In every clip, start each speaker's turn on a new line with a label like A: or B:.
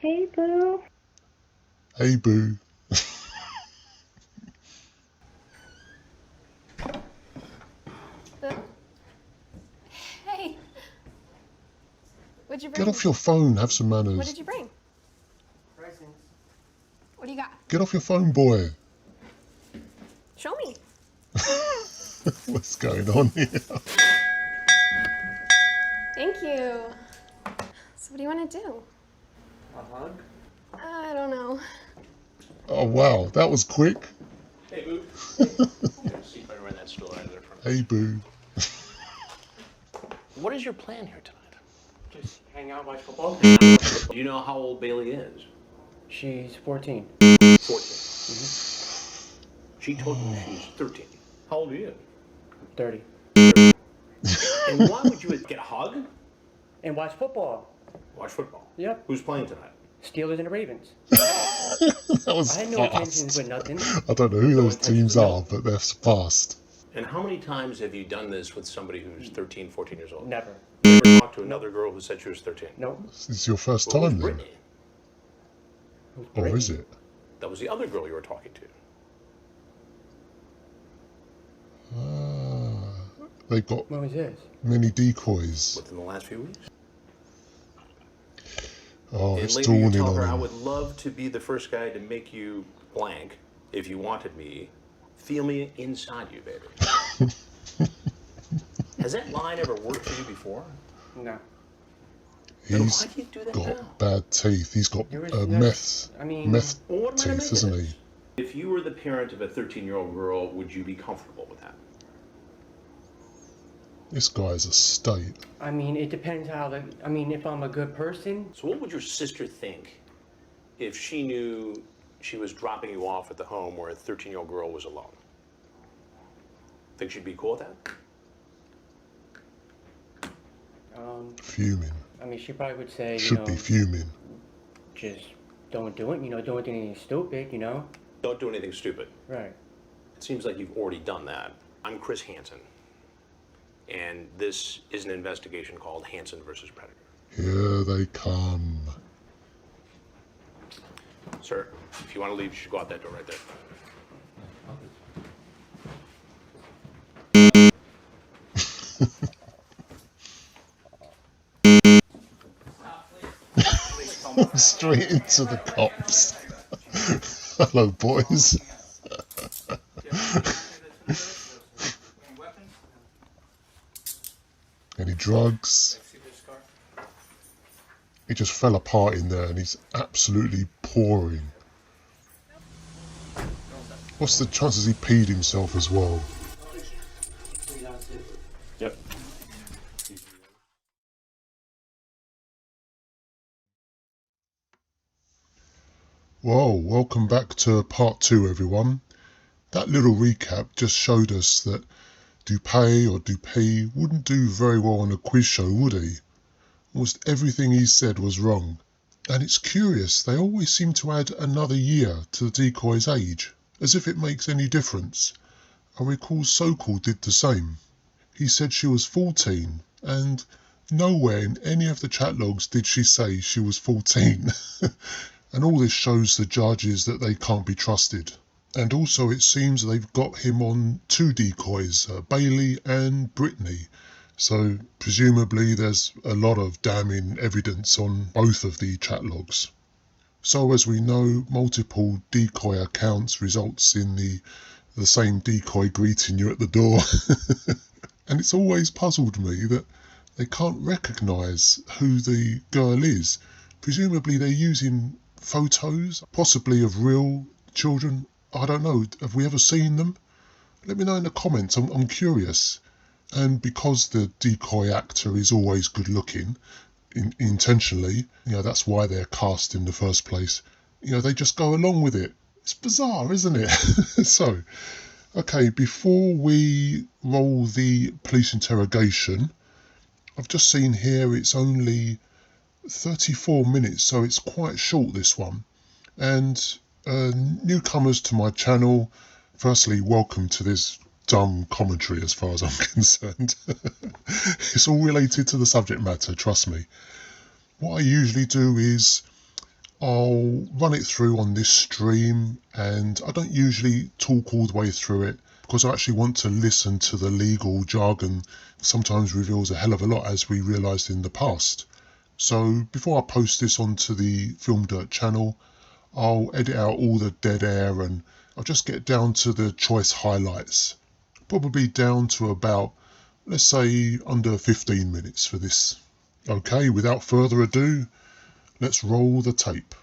A: Hey, boo.
B: Hey, boo.
C: Boo? Hey. What'd you bring?
B: Get off your phone, have some manners.
C: What did you bring?
D: Presents.
C: What do you got?
B: Get off your phone, boy.
C: Show me.
B: What's going on here?
C: Thank you. So what do you want to do?
D: A hug?
C: I don't know.
B: Oh, wow, that was quick.
E: Hey, boo. See if I ran that store out of there for me.
B: Hey, boo.
E: What is your plan here tonight?
D: Just hang out, watch football.
E: Do you know how old Bailey is?
D: She's 14.
E: 14. She told me she's 13. How old are you?
D: 30.
E: And why would you get a hug?
D: And watch football.
E: Watch football.
D: Yep.
E: Who's playing tonight?
D: Steelers and the Ravens.
B: That was
D: I had no
B: fast.
D: intentions with nothing.
B: I don't know who those teams are, but they're fast.
E: And how many times have you done this with somebody who's 13, 14 years old?
D: Never.
E: You ever talked to another girl who said she was 13?
D: Nope.
B: This is your first
E: Well, who's
B: time then?
E: Brittany?
B: Or is it?
E: That was the other girl you were talking to.
B: They've got
D: What was this?
B: many decoys.
E: Within the last few weeks?
B: Oh,
E: And
B: it's
E: later you
B: dawning
E: tell her,
B: on
E: I
B: him.
E: would love to be the first guy to make you blank if you wanted me. Feel me inside you, baby. Has that line ever worked for you before?
D: No.
E: Then
B: He's
E: why do you do that
B: got
E: now?
B: bad teeth. He's got
D: There is
B: meth
D: I mean,
B: meth
E: Well, what am I to
B: teeth,
E: make
B: isn't
E: of
B: he?
E: this? If you were the parent of a 13-year-old girl, would you be comfortable with that?
B: This guy's a state.
D: I mean, it depends how the. I mean, if I'm a good person.
E: So what would your sister think if she knew she was dropping you off at the home where a 13-year-old girl was alone? Think she'd be cool with that?
B: Fuming.
D: I mean, she probably would say,
B: Should be fuming.
D: just don't do it. Don't do anything stupid.
E: Don't do anything stupid.
D: Right.
E: It seems like you've already done that. I'm Chris Hansen, and this is an investigation called Hansen Vs Predator.
B: Here they come.
E: Sir, if you want to leave, you should go out that door right there.
B: Straight into the cops. Hello, boys. Any drugs? He just fell apart in there and he's absolutely pouring. What's the chances he peed himself as well?
E: Yep.
B: Whoa, welcome back to part 2, everyone. That little recap just showed us that Dupee wouldn't do very well on a quiz show, would he? Almost everything he said was wrong. And it's curious, they always seem to add another year to the decoy's age, as if it makes any difference. I recall Sokol did the same. He said she was 14, and nowhere in any of the chat logs did she say she was 14. And all this shows the judges that they can't be trusted. And also it seems they've got him on 2 decoys, Bailey and Brittany. So presumably there's a lot of damning evidence on both of the chat logs. So as we know, multiple decoy accounts results in the same decoy greeting you at the door. And it's always puzzled me that they can't recognise who the girl is. Presumably they're using photos, possibly of real children. I don't know, have we ever seen them? Let me know in the comments, I'm curious. And because the decoy actor is always good looking, intentionally, that's why they're cast in the first place. They just go along with it. It's bizarre, isn't it? So, okay, before we roll the police interrogation, I've just seen here it's only 34 minutes, so it's quite short, this one. And newcomers to my channel, firstly, welcome to this dumb commentary as far as I'm concerned. It's all related to the subject matter, trust me. What I usually do is I'll run it through on this stream, and I don't usually talk all the way through it because I actually want to listen to the legal jargon. Sometimes reveals a hell of a lot, as we realised in the past. So before I post this onto the FilmDirt channel, I'll edit out all the dead air and I'll just get down to the choice highlights. Probably down to about, let's say, under 15 minutes for this. Okay, without further ado, let's roll the tape.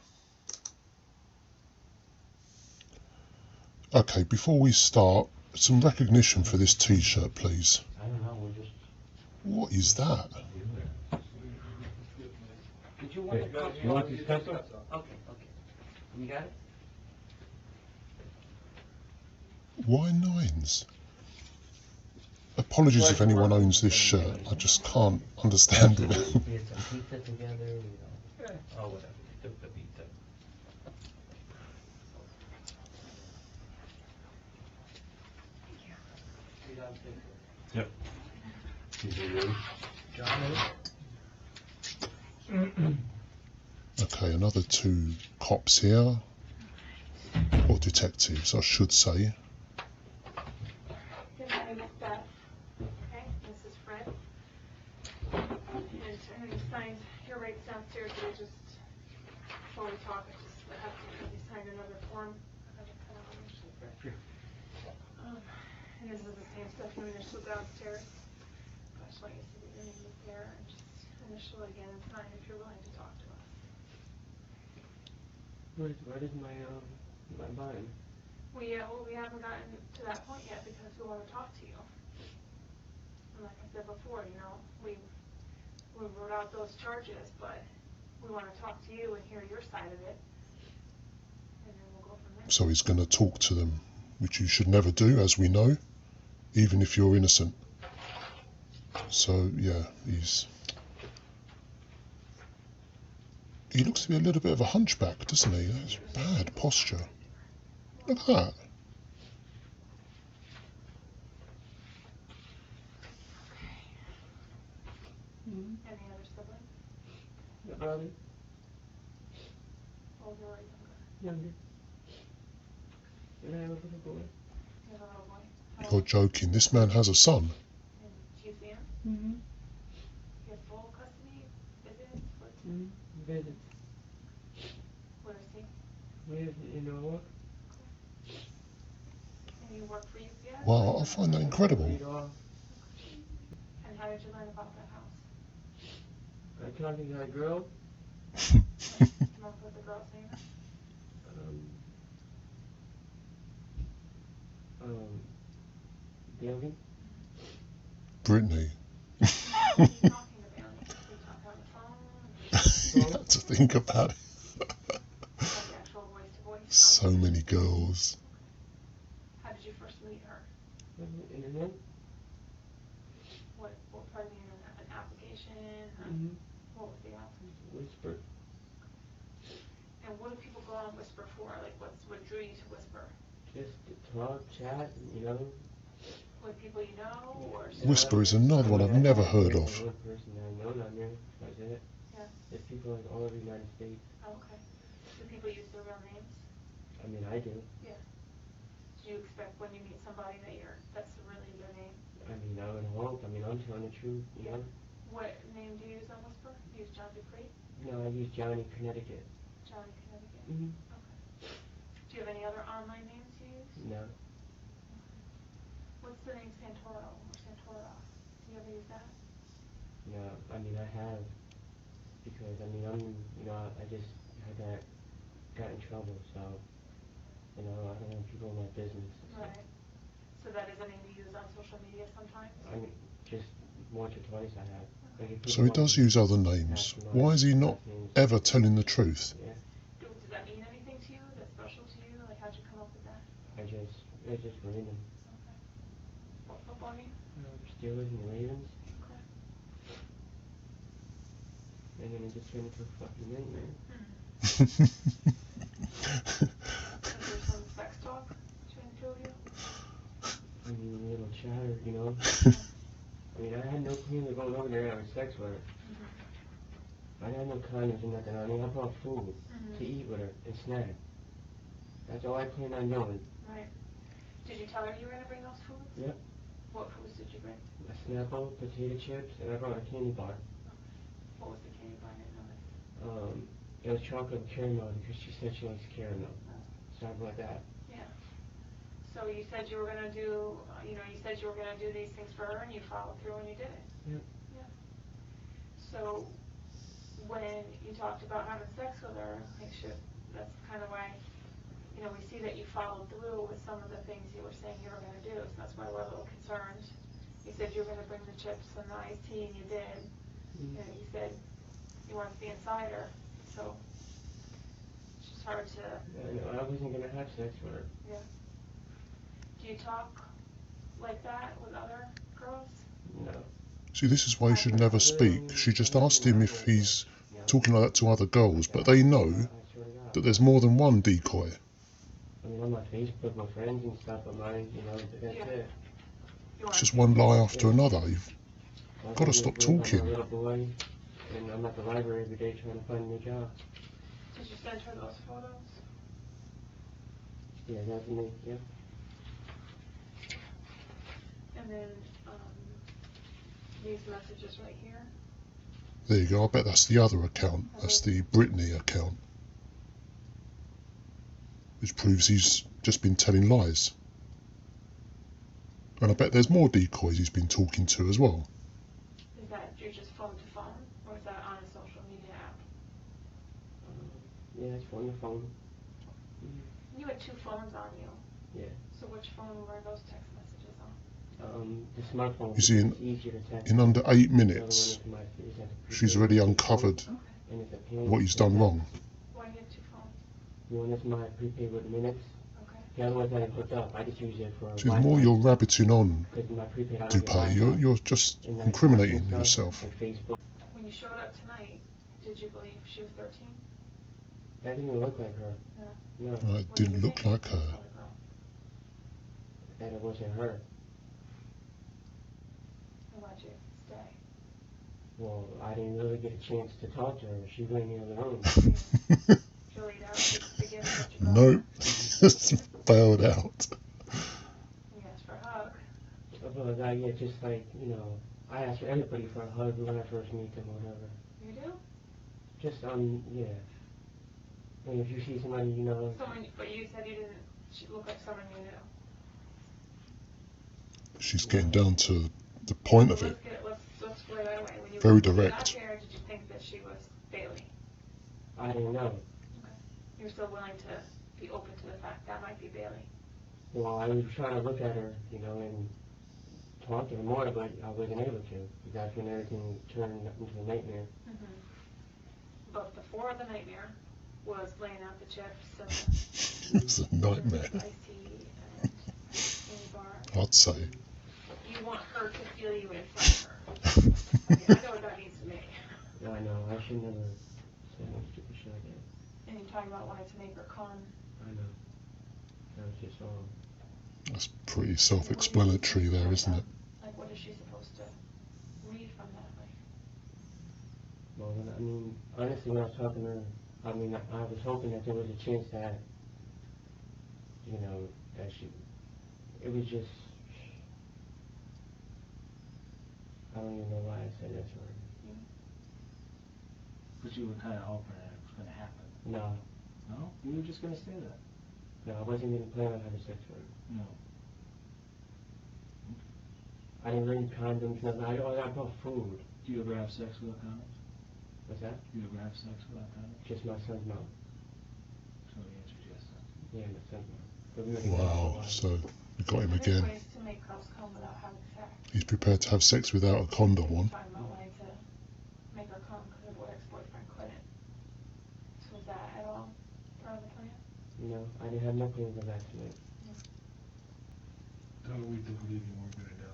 B: Okay, before we start, some recognition for this t-shirt, please.
A: I don't know, we're just...
B: What is that?
A: Did you want to... You want this pencil? Okay. You got it?
B: Why nines? Apologies if anyone owns this shirt, I just can't understand it.
A: We had some pizza together, you know. Oh, whatever. The pizza. Yep.
B: Okay, another two cops here. Or detectives, I should say.
C: Good morning, Miss Beth. Okay, this is Fred. And signed your rights downstairs. We just, before we talk, I just have to have you sign another form. And this is the same stuff you initialed downstairs. I just want you to see that your name is there and just initial again and sign if you're willing to talk to us.
A: Where is my button?
C: We haven't gotten to that point yet because we want to talk to you. And like I said before, you know, we wrote out those charges, but we want to talk to you and hear your side of it. And then we'll go from there.
B: So he's going to talk to them, which you should never do, as we know, even if you're innocent. So, yeah, he looks to be a little bit of a hunchback, doesn't he? That's bad posture. Look at that.
C: Any other siblings?
A: The brother?
C: Older or younger?
A: Younger. And I have a little boy.
C: You have a little boy? How
B: You're
C: old?
B: joking. This man has a son.
C: And do you see him?
A: Mm-hmm.
C: You have full custody? Visits? What?
A: Visit.
C: Where is he?
A: Live in Norwalk.
C: And you work for UPS?
B: Wow, I find that incredible.
A: Read off.
C: And how did you learn about that house?
A: I talking to that girl.
C: Come up with the girl's name?
A: Bailey.
B: Brittany.
C: Who are you talking about? We talk on the phone?
B: You have to think about it.
C: Like actual voice-to-voice?
B: So many girls.
C: How did you first meet her?
A: Internet.
C: What part of the internet? An application?
A: Mm-hmm.
C: What was the app?
A: Whisper.
C: And what do people go on Whisper for? Like, what drew you to Whisper?
A: Just to talk, chat, you know.
C: With people you know, or
B: Whisper is another one I've never heard of.
A: One person I know down there. That's it.
C: Yeah.
A: There's people like all over the United States.
C: Oh, okay. Do people use their real names?
A: I mean, I do.
C: Yeah. Do you expect when you meet somebody that that's really their name?
A: I mean, I would hope. I mean, I'm telling the truth, you know.
C: What name do you use on Whisper? You use John Dupree?
A: No, I use Johnny, Connecticut.
C: Johnny, Connecticut?
A: Mm-hmm.
C: Okay. Do you have any other online names you use?
A: No.
C: What's the name Santoro or Santora? Do you ever use that?
A: No, I mean, I have. Because, I mean, I just got in trouble, so, you know, I don't want people in my business. So.
C: Right. So that is a name you use on social media sometimes?
A: I mean, just once or twice I have. Like
B: So he does use other names. Why is he not ever telling the truth?
A: Yeah.
C: Does that mean anything to you? That's special to you? Like, how'd you come up with that?
A: It's just random.
C: Okay. What football game?
A: Steelers and Ravens.
C: Okay.
A: And then it just turned into a fucking nightmare.
C: Is there some sex talk between the two of you?
A: I mean, a little chatter, you know. I mean, I had no plans of going over there and having sex with her. I had no condoms or nothing. I mean, I brought food to eat with her and snack. That's all I planned on doing.
C: Right. Did you tell her you were going to bring those foods?
A: Yep.
C: What foods did you bring?
A: A Snapple, potato chips, and I brought a candy bar.
C: What was the candy bar? I didn't notice.
A: It was chocolate with caramel because she said she likes caramel. So I brought that.
C: Yeah. So you said you were going to do, you said you were going to do these things for her, and you followed through and you did it.
A: Yep.
C: Yeah. So when you talked about having sex with her, that's kind of why, we see that you followed through with some of the things you were saying you were going to do. So that's why we're a little concerned. You said you were going to bring the chips and the iced tea, and you did. And you said you wanted to be inside her. So it's just hard to.
A: Yeah, I wasn't going to have sex with her.
C: Yeah. Do you talk like that with other girls?
A: No.
B: See, this is why you should never speak. She just asked him if he's talking like that to other girls, but they know that there's more than one decoy.
A: I mean, on my Facebook, my friends and stuff of mine, that's it.
B: It's just one lie after another. You've got to stop talking.
A: I'm a little boy, and I'm at the library every day trying to find a new job.
C: Did you send her those photos?
A: Yeah, that's me, yeah.
C: And then these messages right here.
B: There you go. I bet that's the other account. That's the Brittany account. Which proves he's just been telling lies. And I bet there's more decoys he's been talking to as well.
C: Is that you're just phone to phone, or is that on a social media app?
A: Yeah, it's phone to phone.
C: You had two phones on you.
A: Yeah.
C: So which phone were those text messages on?
A: The smartphone.
B: You see,
A: easier to text.
B: in under 8 minutes, she's already uncovered what he's done wrong.
C: Why do you have two phones?
A: One is my prepaid with minutes.
C: Okay.
A: The other one's I hooked up. I just use it for.
B: See, the more you're rabbiting on, Dupee, you're just incriminating yourself.
C: When you showed up tonight, did you believe she was 13?
A: That didn't look like her.
C: No.
A: No.
B: It didn't look like her.
A: That it wasn't her.
C: Why'd you stay?
A: Well, I didn't really get a chance to talk to her. She went in the room.
B: Nope. Just failed out.
C: You asked for a hug.
A: Well, yeah, just like, I ask everybody for a hug when I first meet them or whatever.
C: You do?
A: Just, yeah. I mean, if you see somebody,
C: Someone, but you said you didn't, she looked like someone you knew.
B: She's getting down to the point of it.
C: Let's play that away. When you
B: Very
C: got
B: direct.
C: there, did you think that she was Bailey?
A: I didn't know.
C: Okay. You're still willing to be open to the fact that might be Bailey?
A: Well, I was trying to look at her, and talk to her more, but I wasn't able to. That's when everything turned into a nightmare.
C: Mm-hmm. But before the nightmare was laying out the chips and
B: It's a nightmare.
C: iced tea and candy bar.
B: I'd say.
C: You want her to feel you inside her. I mean, I know what that means to me.
A: I know, I should never say no stupid shit like that.
C: And you're talking about wanting to make her come.
A: I know. That was just all.
B: That's pretty self-explanatory there, isn't it?
C: Like, what is she supposed to read from that? Like,
A: Well, I mean, honestly, when I was talking to her, I was hoping that there was a chance that, that it was just, I don't even know why I said that to her.
F: But you were kind of hoping that it was going to happen.
A: No.
F: No? You were just going to say that.
A: No, I wasn't even planning on having sex with her.
F: No.
A: I didn't bring condoms, nothing. I brought food.
F: Do you ever have sex without condoms?
A: What's that?
F: Do you ever have sex without condoms?
A: Just my son's mom.
F: So the answer is yes then.
A: Yeah, my son's mom. But we were
B: Wow, so we got him again.
C: ways to make girls come without having sex.
B: He's prepared to have sex without a condom on.
C: Talking about wanting to make her come because her ex-boyfriend couldn't. So was that at all part of the plan?
A: No, I didn't have no plans of that tonight.
F: How are we to believe you weren't going to do it?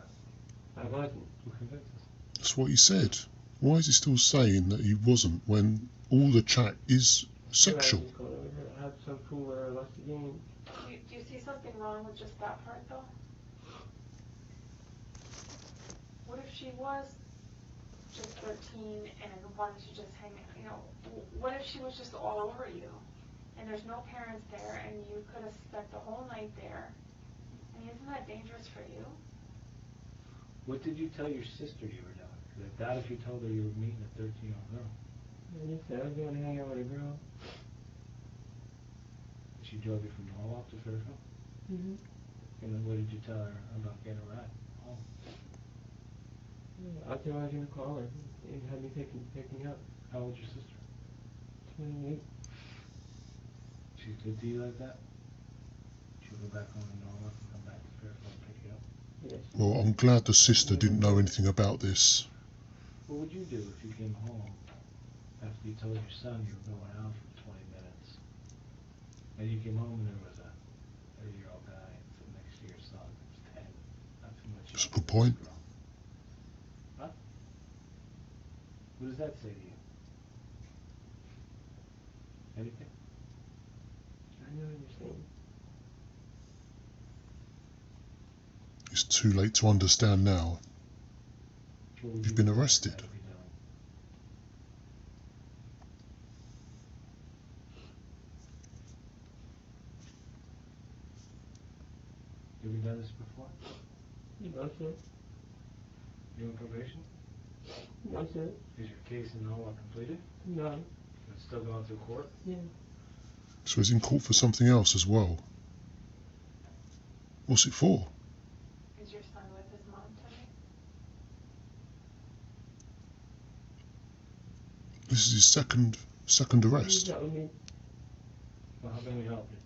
A: I wasn't.
F: Who convinced us?
B: That's what he said. Why is he still saying that he wasn't when all the chat is sexual?
A: I just go over here, have some food with her, watch the game.
C: Do you see something wrong with just that part, though? What if she was just 13 and why don't you just hang out? You know, what if she was just all over you, and there's no parents there, and you could have spent the whole night there? I mean, isn't that dangerous for you?
F: What did you tell your sister you were doing? Because I doubt if you told her you were meeting a 13-year-old girl.
A: I just said I was going to hang out with a girl.
F: She drove you from Norwalk to Fairfield?
A: Mm-hmm.
F: And then what did you tell her about getting a ride home?
A: I thought I was going to call her and have me pick me up.
F: How old's your sister?
A: 28.
F: She's good to you like that? She'll go back home to Norwalk and come back to Fairfield and pick you up?
A: Yes.
B: Well, I'm glad the sister didn't know anything about this.
F: What would you do if you came home after you told your son you were going out for 20 minutes, and you came home and there was a 30-year-old guy sitting next to your son who's 10, not too much
B: That's a
F: younger
B: good
F: than
B: point.
F: this girl? Huh? What does that say to you? Anything?
A: I know what you're saying.
B: It's too late to understand now.
F: What would
B: You've
F: you
B: been
F: do if
B: arrested.
F: that would be done? You ever done this before?
A: No, sir.
F: You on probation?
A: No, sir.
F: Is your case in Norwalk completed?
A: No.
F: It's still going through court?
A: Yeah.
B: So he's in court for something else as well. What's it for?
C: Is your son with his mom tonight?
B: This is his second arrest.
A: He's not with me.
F: Well, how can we help you?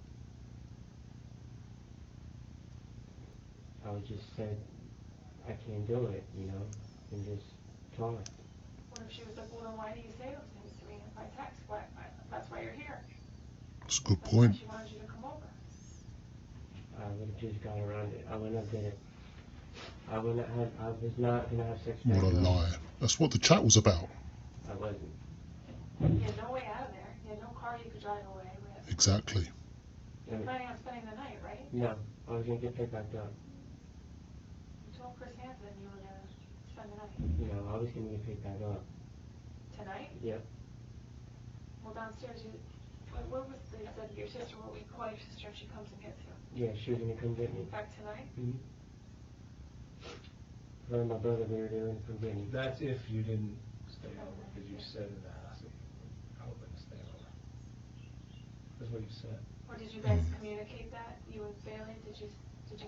A: I was just said I can't do it, you know, and just talk.
C: What if she was like, well, then why do you say those things to me by text? That's why you're here.
B: That's a good
C: That's
B: point.
C: why she wanted you to come over.
A: I would have just got around it. I wouldn't have did it. I was not going to have sex with
B: What a
A: that girl.
B: lie. That's what the chat was about.
A: I wasn't.
C: You had no way out of there. You had no car you could drive away with.
B: Exactly.
C: You're planning on spending the night, right?
A: No, I was going to get picked back up.
C: You told Chris Hansen you were going to spend the night.
A: No, I was going to get picked back up.
C: Tonight?
A: Yep.
C: Well, downstairs, what was they said to your sister? Well, we call your sister and she comes and gets you.
A: Yeah, she was going to come get me.
C: Back tonight?
A: Mm-hmm. Her and my brother, they were doing come get me.
F: That's if you didn't stay over, because you said in the house that you were hoping to stay over. That's what you said.
C: Or did you guys communicate that? You and Bailey, did you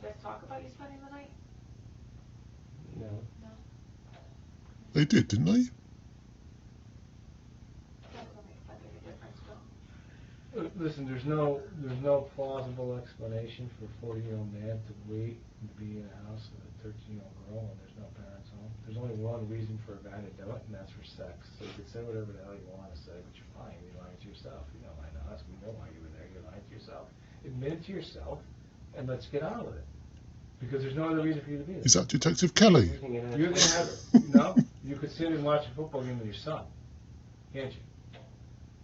C: guys talk about you spending the night?
A: No.
C: No?
B: They did, didn't they?
C: That doesn't make that big a difference, Bill.
F: Listen, there's no plausible explanation for a 40-year-old man to wait and be in a house with a 13-year-old girl when there's no parents home. There's only one reason for a guy to do it, and that's for sex. So you can say whatever the hell you want to say, but you're fine. You're lying to yourself. You know, I know us. We know why you were there. You're lying to yourself. Admit it to yourself, and let's get on with it. Because there's no other reason for you to be there.
B: Is that Detective Kelly?
F: You're going to have, you could sit and watch a football game with your son. Can't you?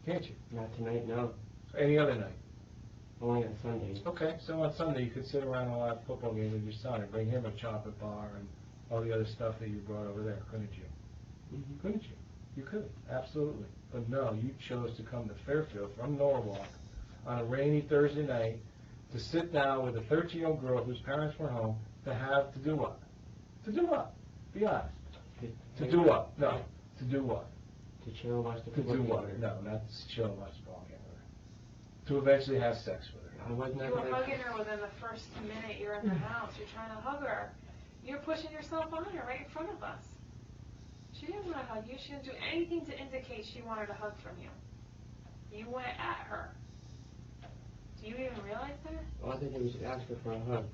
F: Can't you?
A: Not tonight, no.
F: Any other night.
A: Only on Sundays.
F: Okay, so on Sunday you could sit around and watch a football game with your son and bring him a chocolate bar and all the other stuff that you brought over there, couldn't you?
A: Mm-hmm.
F: Couldn't you? You could, absolutely. But no, you chose to come to Fairfield from Norwalk on a rainy Thursday night to sit down with a 13-year-old girl whose parents were home to do what? To do what? Be honest. To do what? No. To do what?
A: To chill and watch the
F: To
A: football
F: do
A: game
F: what?
A: with her.
F: No, not to chill and watch the ball game with her. To eventually have sex with her.
A: I was not
C: You were
A: gonna-
C: hugging her within the first minute you're in the house. You're trying to hug her. You're pushing yourself on her right in front of us. She didn't want to hug you. She didn't do anything to indicate she wanted a hug from you. You went at her. Do you even realize that?
A: All I did was ask her for a hug.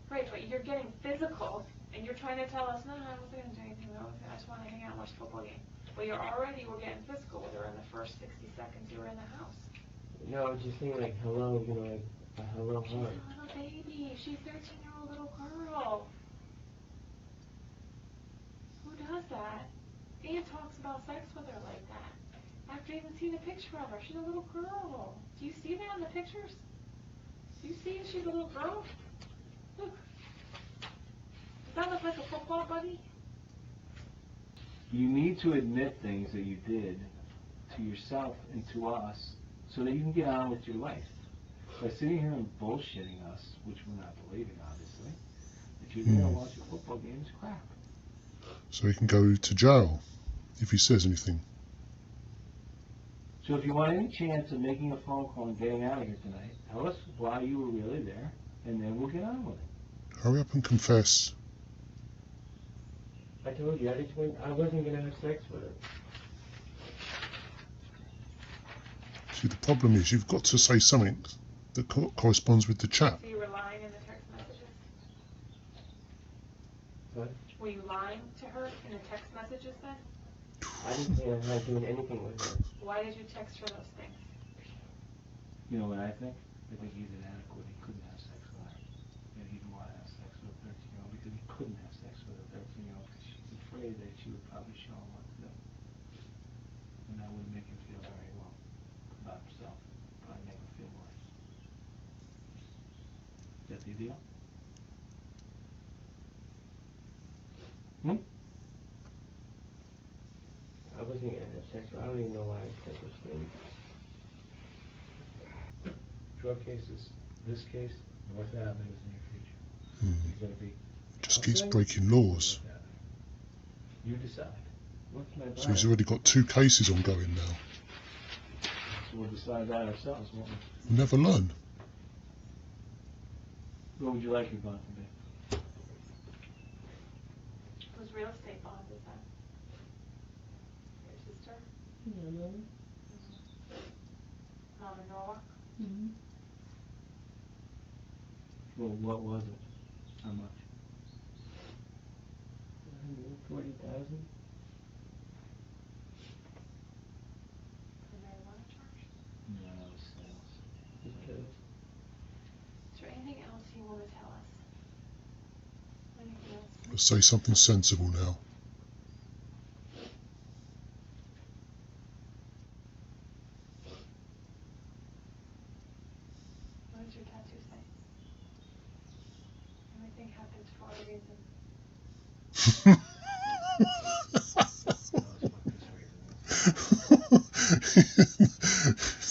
C: Right, but you're getting physical, and you're trying to tell us, no, I wasn't going to do anything. I just want to hang out and watch the football game. Well, you were getting physical with her in the first 60 seconds you were in the house.
A: No, I was just saying like hello, you know, like a hello
C: She's
A: hug.
C: a little baby. She's a 13-year-old little girl. Who does that? And talks about sex with her like that. After even seeing a picture of her. She's a little girl. Do you see that in the pictures? Do you see she's a little girl? Look. Does that look like a football buddy?
F: You need to admit things that you did to yourself and to us so that you can get on with your life. By sitting here and bullshitting us, which we're not believing, obviously, that you're there to watch a football game is crap.
B: So he can go to jail if he says anything.
F: So if you want any chance of making a phone call and getting out of here tonight, tell us why you were really there, and then we'll get on with it.
B: Hurry up and confess.
A: I told you, I wasn't gonna have sex with her.
B: See, the problem is you've got to say something that corresponds with the chat.
C: So you were lying in the text messages?
A: What?
C: Were you lying to her in the text messages then?
A: I didn't say I'm not doing anything with her.
C: Why did you text her those things?
F: You know what I think? I think he's inadequate. He couldn't have sex with her. And he didn't want to have sex with a 13-year-old because he couldn't have sex with a 13-year-old because she's afraid that she would probably show him what to do. And that wouldn't make him feel very well about himself. Probably make him feel worse. Is that the deal?
A: I wasn't gonna have sex with her. I don't even know why I said those things.
F: Drug cases, this case, and what's happening in the near future. He's going to be.
B: Just keeps breaking laws.
F: You decide.
A: What's my
B: So he's already got 2 cases ongoing now.
F: So we'll decide that ourselves, won't we?
B: We'll never learn.
F: What would you like your bond to be?
C: Whose real estate bond is that? Your sister?
A: No.
C: Mom in Norwalk?
F: Well, what was it? How much?
A: 140,000.
C: The marijuana charge?
F: No, that was sales.
A: Okay.
C: Is there anything else you want to tell us? Anything else?
B: Let's say something sensible now.
C: What does your tattoo say? Everything happens for a reason.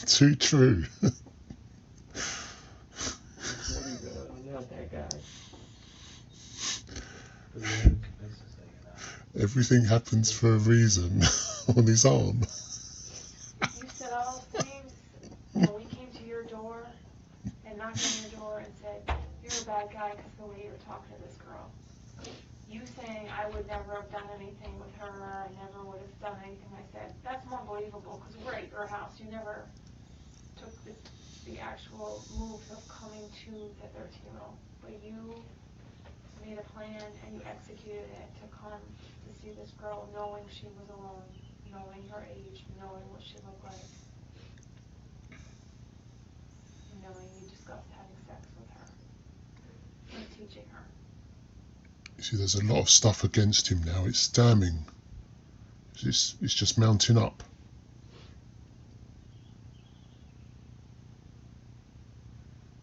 B: Too true.
A: I'm not that guy.
B: Everything happens for a reason on his arm.
C: You said all those things when we came to your door and knocked on your door and said, you're a bad guy because of the way you were talking to this girl. You saying I would never have done anything with her, I never would have done anything I said, that's more believable because we're at your house. You never took the actual moves of coming to the 13-year-old. But you made a plan and you executed it to come to see this girl knowing she was alone, knowing her age, knowing what she looked like, knowing you discussed having sex with her and teaching her.
B: You see, there's a lot of stuff against him now. It's damning. It's just mounting up.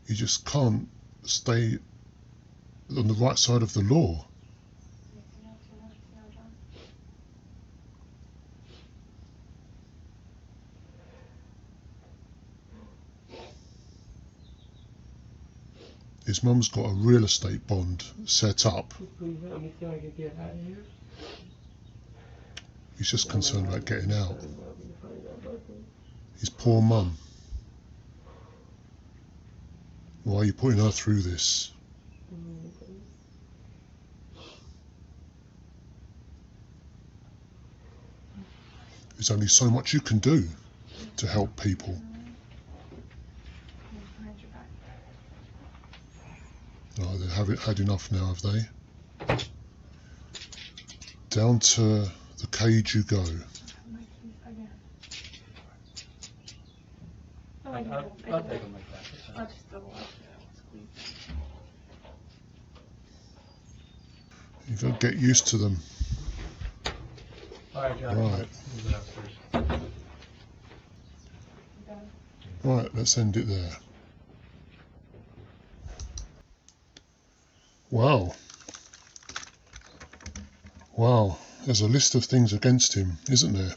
B: You just can't stay on the right side of the law.
C: Anything else you want to know, John?
B: His mum's got a real estate bond set up.
A: Please help me so I can get out of here.
B: He's just concerned about getting out. His poor mum. Why are you putting her through this? There's only so much you can do to help people.
C: Behind your back.
B: Oh, they haven't had enough now, have they? Down to the cage you go.
C: My keys again. Oh, I
F: I'll take them like that.
C: I'll just double up. Squeeze.
B: You've got to get used to them.
F: All right, John.
B: Right.
F: Move it upstairs.
B: Right, let's end it there. Wow. Wow. There's a list of things against him, isn't there?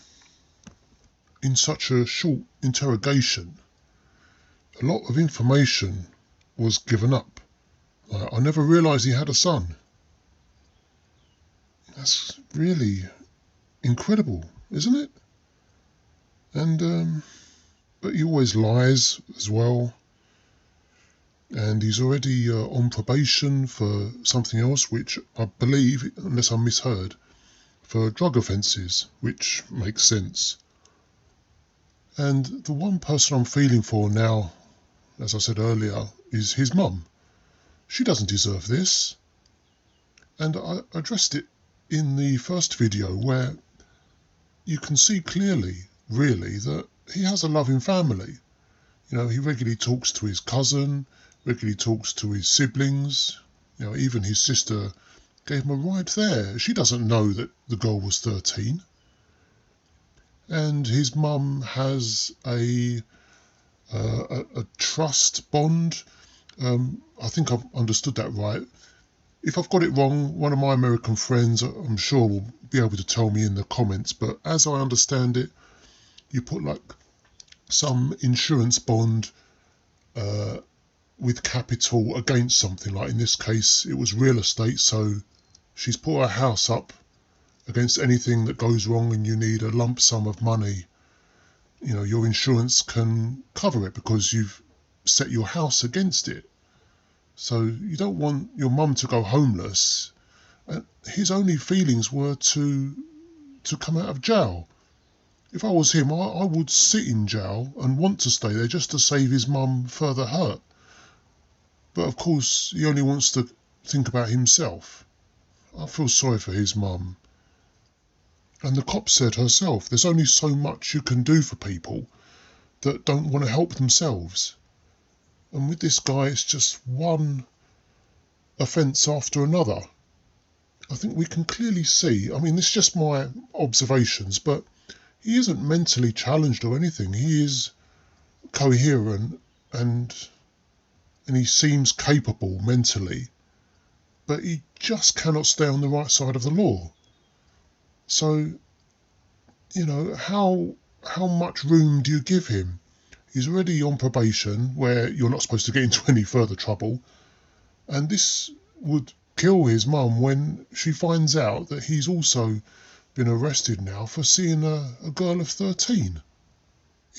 B: In such a short interrogation, a lot of information was given up. I never realised he had a son. That's really incredible, isn't it? And but he always lies as well. And he's already on probation for something else, which I believe, unless I misheard, for drug offences, which makes sense. And the one person I'm feeling for now, as I said earlier, is his mum. She doesn't deserve this. And I addressed it in the first video, where you can see clearly, really, that he has a loving family. You know, he regularly talks to his cousin, regularly talks to his siblings. You know, even his sister gave him a ride there. She doesn't know that the girl was 13. And his mum has a trust bond. I think I've understood that right. If I've got it wrong, one of my American friends, I'm sure, will be able to tell me in the comments. But as I understand it, you put like some insurance bond with capital against something. Like in this case, it was real estate. So she's put her house up against anything that goes wrong and you need a lump sum of money. You know, your insurance can cover it because you've set your house against it. So you don't want your mum to go homeless. His only feelings were to come out of jail. If I was him, I would sit in jail and want to stay there just to save his mum further hurt. But of course, he only wants to think about himself. I feel sorry for his mum. And the cop said herself, there's only so much you can do for people that don't want to help themselves. And with this guy, it's just one offence after another. I think we can clearly see, I mean, this is just my observations, but he isn't mentally challenged or anything. He is coherent and he seems capable mentally, but he just cannot stay on the right side of the law. So, you know, how much room do you give him? He's already on probation where you're not supposed to get into any further trouble. And this would kill his mum when she finds out that he's also been arrested now for seeing a girl of 13.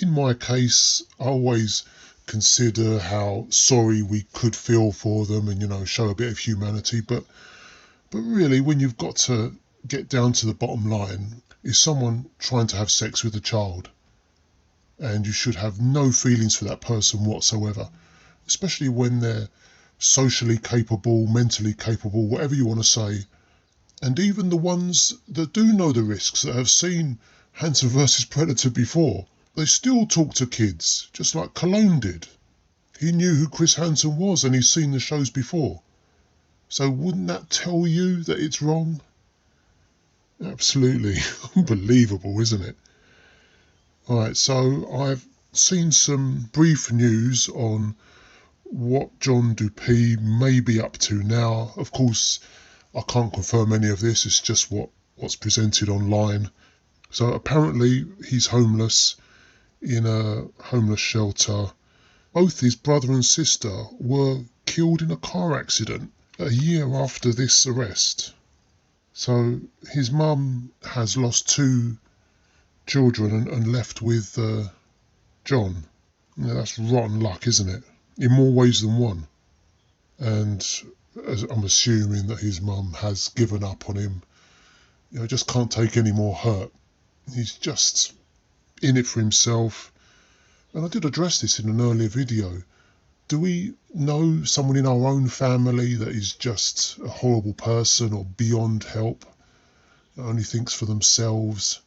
B: In my case, I always consider how sorry we could feel for them and, you know, show a bit of humanity. But really, when you've got to get down to the bottom line, is someone trying to have sex with a child. And you should have no feelings for that person whatsoever, especially when they're socially capable, mentally capable, whatever you want to say. And even the ones that do know the risks, that have seen HANSEN Vs Predator before, they still talk to kids, just like Cologne did. He knew who Chris Hansen was and he's seen the shows before. So wouldn't that tell you that it's wrong? Absolutely unbelievable, isn't it? Alright, so I've seen some brief news on what John Dupee may be up to now. Of course, I can't confirm any of this, it's just what's presented online. So apparently he's homeless in a homeless shelter. Both his brother and sister were killed in a car accident a year after this arrest. So his mum has lost 2 children and left with John. Now, that's rotten luck, isn't it? In more ways than one. And as I'm assuming that his mum has given up on him. You know, just can't take any more hurt. He's just in it for himself. And I did address this in an earlier video. Do we know someone in our own family that is just a horrible person or beyond help, that only thinks for themselves?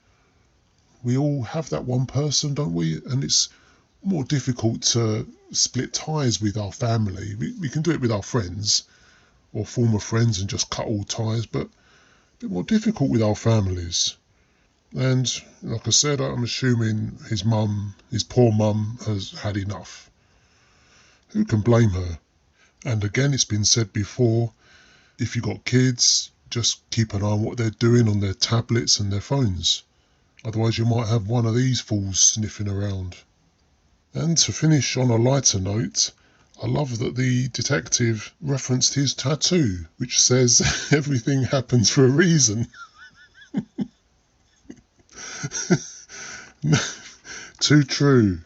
B: We all have that one person, don't we? And it's more difficult to split ties with our family. We can do it with our friends or former friends and just cut all ties, but a bit more difficult with our families. And like I said, I'm assuming his mum, his poor mum, has had enough. Who can blame her? And again, it's been said before, if you've got kids, just keep an eye on what they're doing on their tablets and their phones. Otherwise you might have one of these fools sniffing around. And to finish on a lighter note, I love that the detective referenced his tattoo, which says everything happens for a reason. Too true.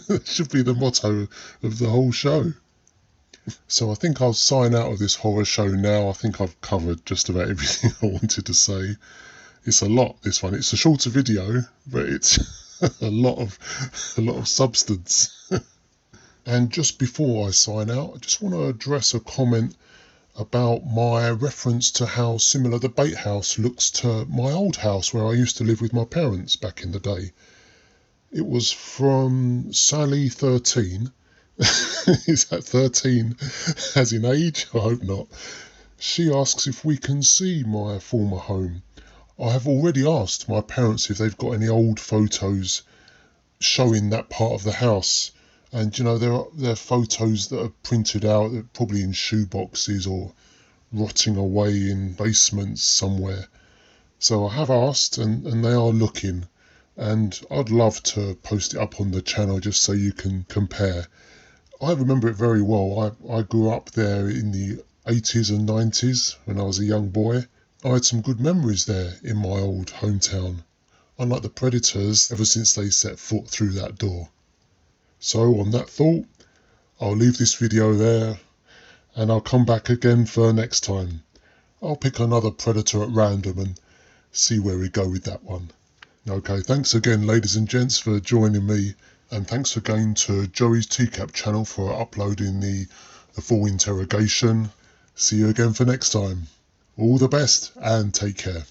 B: That should be the motto of the whole show. So I think I'll sign out of this horror show now. I think I've covered just about everything I wanted to say. It's a lot, this one. It's a shorter video, but it's a lot of substance. And just before I sign out, I just want to address a comment about my reference to how similar the bait house looks to my old house where I used to live with my parents back in the day. It was from Sally 13. Is that 13 as in age? I hope not. She asks if we can see my former home. I have already asked my parents if they've got any old photos showing that part of the house. And you know, there are photos that are printed out, probably in shoe boxes or rotting away in basements somewhere. So I have asked, and they are looking. And I'd love to post it up on the channel just so you can compare. I remember it very well. I grew up there in the 80s and 90s when I was a young boy. I had some good memories there in my old hometown, unlike the predators ever since they set foot through that door. So on that thought, I'll leave this video there and I'll come back again for next time. I'll pick another predator at random and see where we go with that one. Okay, thanks again ladies and gents for joining me, and thanks again to Joey's TCAP channel for uploading the full interrogation. See you again for next time. All the best and take care.